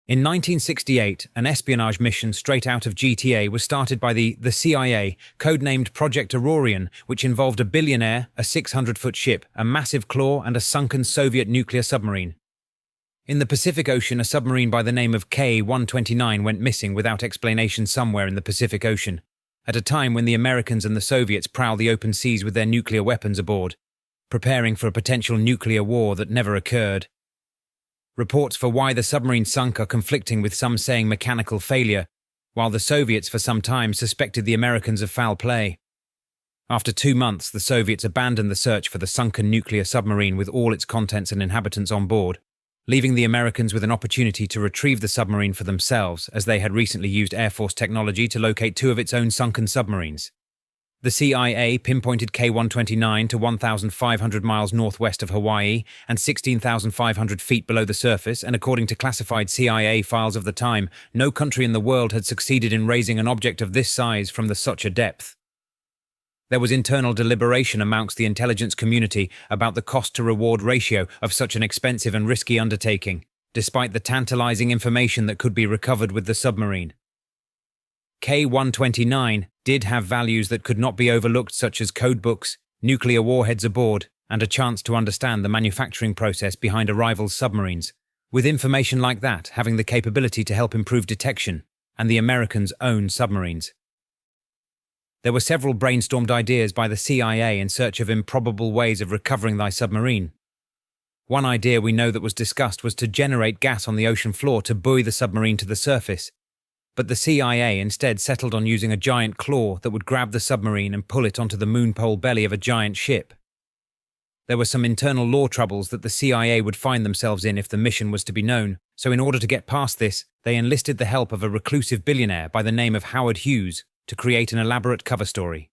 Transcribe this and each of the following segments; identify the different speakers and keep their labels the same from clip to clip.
Speaker 1: In 1968, an espionage mission straight out of GTA was started by the CIA, codenamed Project Aurorian, which involved a billionaire, a 600-foot ship, a massive claw, and a sunken Soviet nuclear submarine. In the Pacific Ocean, a submarine by the name of K-129 went missing without explanation somewhere in the Pacific Ocean, at a time when the Americans and the Soviets prowl the open seas with their nuclear weapons aboard, preparing for a potential nuclear war that never occurred. Reports for why the submarine sunk are conflicting, with some saying mechanical failure, while the Soviets for some time suspected the Americans of foul play. After 2 months, the Soviets abandoned the search for the sunken nuclear submarine with all its contents and inhabitants on board, leaving the Americans with an opportunity to retrieve the submarine for themselves, as they had recently used Air Force technology to locate 2 of its own sunken submarines. The CIA pinpointed K-129 to 1,500 miles northwest of Hawaii and 16,500 feet below the surface, and according to classified CIA files of the time, no country in the world had succeeded in raising an object of this size from such a depth. There was internal deliberation amongst the intelligence community about the cost-to-reward ratio of such an expensive and risky undertaking, despite the tantalizing information that could be recovered with the submarine. K-129 did have values that could not be overlooked, such as codebooks, nuclear warheads aboard, and a chance to understand the manufacturing process behind a rival's submarines, with information like that having the capability to help improve detection and the Americans' own submarines. There were several brainstormed ideas by the CIA in search of improbable ways of recovering thy submarine. One idea we know that was discussed was to generate gas on the ocean floor to buoy the submarine to the surface, but the CIA instead settled on using a giant claw that would grab the submarine and pull it onto the moonpole belly of a giant ship. There were some internal law troubles that the CIA would find themselves in if the mission was to be known, so in order to get past this, they enlisted the help of a reclusive billionaire by the name of Howard Hughes to create an elaborate cover story.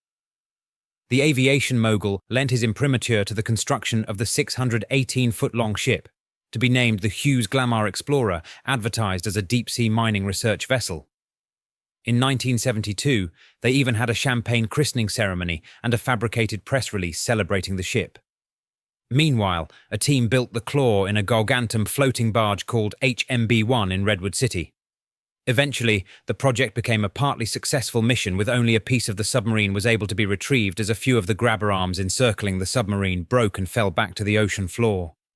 Speaker 1: The aviation mogul lent his imprimatur to the construction of the 618-foot-long ship, to be named the Hughes Glamour Explorer, advertised as a deep-sea mining research vessel. In 1972, they even had a champagne christening ceremony and a fabricated press release celebrating the ship. Meanwhile, a team built the Claw in a gargantum floating barge called HMB-1 in Redwood City. Eventually, the project became a partly successful mission, with only a piece of the submarine was able to be retrieved as a few of the grabber arms encircling the submarine broke and fell back to the ocean floor.